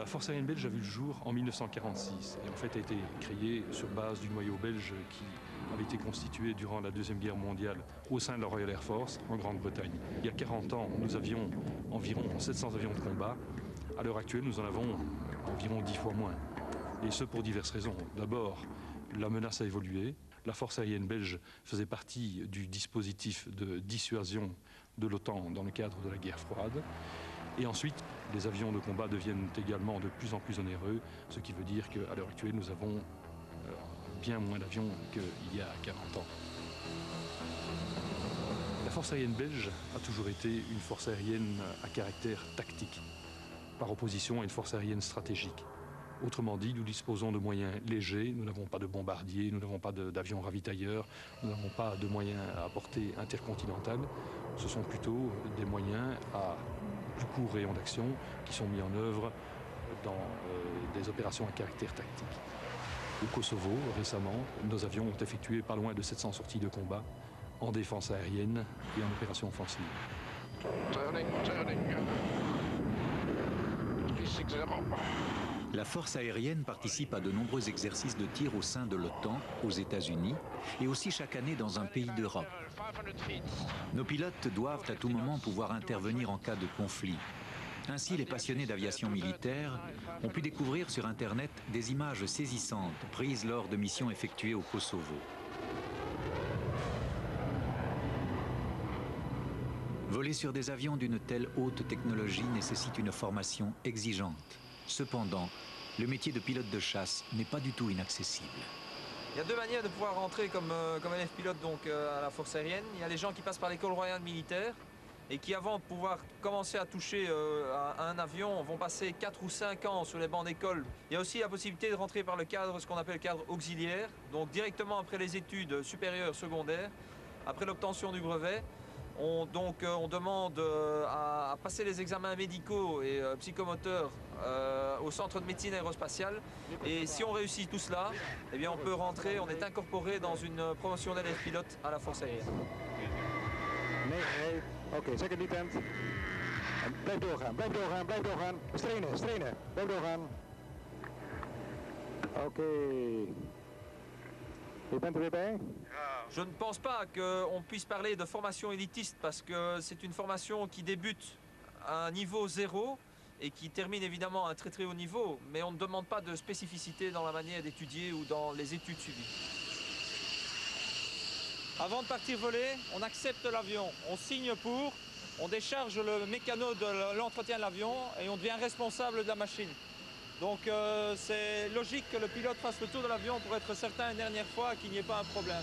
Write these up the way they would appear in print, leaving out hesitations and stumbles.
La force aérienne belge a vu le jour en 1946 et en fait a été créée sur base du noyau belge qui avait été constitué durant la Deuxième Guerre mondiale au sein de la Royal Air Force en Grande-Bretagne. Il y a 40 ans, nous avions environ 700 avions de combat. À l'heure actuelle, nous en avons environ 10 fois moins. Et ce pour diverses raisons. D'abord, la menace a évolué. La force aérienne belge faisait partie du dispositif de dissuasion de l'OTAN dans le cadre de la guerre froide. Et ensuite, les avions de combat deviennent également de plus en plus onéreux, ce qui veut dire qu'à l'heure actuelle, nous avons bien moins d'avions qu'il y a 40 ans. La force aérienne belge a toujours été une force aérienne à caractère tactique, par opposition à une force aérienne stratégique. Autrement dit, nous disposons de moyens légers, nous n'avons pas de bombardiers, nous n'avons pas d'avions ravitailleurs, nous n'avons pas de moyens à portée intercontinentale. Ce sont plutôt des moyens à plus court rayon d'action qui sont mis en œuvre dans des opérations à caractère tactique. Au Kosovo, récemment, nos avions ont effectué pas loin de 700 sorties de combat en défense aérienne et en opération offensive. La force aérienne participe à de nombreux exercices de tir au sein de l'OTAN, aux États-Unis, et aussi chaque année dans un pays d'Europe. Nos pilotes doivent à tout moment pouvoir intervenir en cas de conflit. Ainsi, les passionnés d'aviation militaire ont pu découvrir sur Internet des images saisissantes prises lors de missions effectuées au Kosovo. Voler sur des avions d'une telle haute technologie nécessite une formation exigeante. Cependant, le métier de pilote de chasse n'est pas du tout inaccessible. Il y a deux manières de pouvoir rentrer comme élève pilote à la force aérienne. Il y a les gens qui passent par l'école royale militaire et qui, avant de pouvoir commencer à toucher à un avion, vont passer 4 ou 5 ans sur les bancs d'école. Il y a aussi la possibilité de rentrer par le cadre, ce qu'on appelle le cadre auxiliaire, donc directement après les études supérieures secondaires, après l'obtention du brevet. On demande à passer les examens médicaux et psychomoteurs au centre de médecine aérospatiale. Et si on réussit tout cela, eh bien on peut rentrer, on est incorporé dans une promotion d'élève pilote à la force aérienne. Nee, oké, zeker niet tent. Blijf doorgaan, blijf doorgaan, blijf doorgaan. Strainen, strainen, blijf doorgaan. Oké. Je bent er weer bij? Je ne pense pas qu'on puisse parler de formation élitiste parce que c'est une formation qui débute à un niveau 0 et qui termine évidemment à un très très haut niveau, mais on ne demande pas de spécificité dans la manière d'étudier ou dans les études suivies. Avant de partir voler, on accepte l'avion, on signe pour, on décharge le mécano de l'entretien de l'avion et on devient responsable de la machine. Donc c'est logique que le pilote fasse le tour de l'avion pour être certain une dernière fois qu'il n'y ait pas un problème.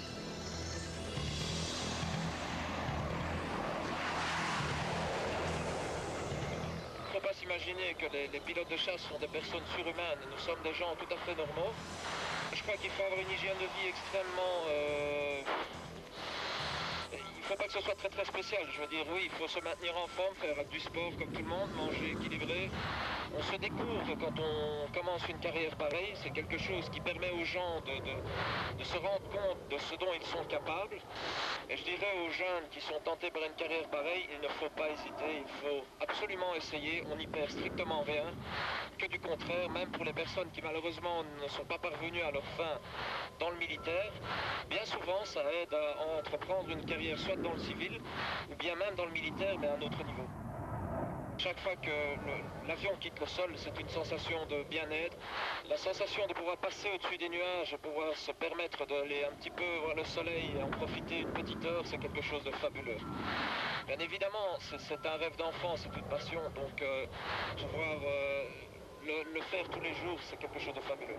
Il ne faut pas s'imaginer que les pilotes de chasse sont des personnes surhumaines. Nous sommes des gens tout à fait normaux. Je crois qu'il faut avoir une hygiène de vie extrêmement... Il ne faut pas que ce soit très très spécial. Je veux dire, oui, il faut se maintenir en forme, faire du sport comme tout le monde, manger équilibré. On se découvre quand on commence une carrière pareille. C'est quelque chose qui permet aux gens de se rendre compte de ce dont ils sont capables. Et je dirais aux jeunes qui sont tentés par une carrière pareille, il ne faut pas hésiter, il faut absolument essayer. On n'y perd strictement rien. Que du contraire, même pour les personnes qui malheureusement ne sont pas parvenues à leur fin dans le militaire, bien souvent ça aide à entreprendre une carrière soit dans le civil ou bien même dans le militaire mais à un autre niveau. Chaque fois que l'avion quitte le sol, c'est une sensation de bien-être. La sensation de pouvoir passer au-dessus des nuages, de pouvoir se permettre d'aller un petit peu voir le soleil et en profiter une petite heure, c'est quelque chose de fabuleux. Bien évidemment, c'est un rêve d'enfant, c'est une passion, donc pouvoir le faire tous les jours, c'est quelque chose de fabuleux.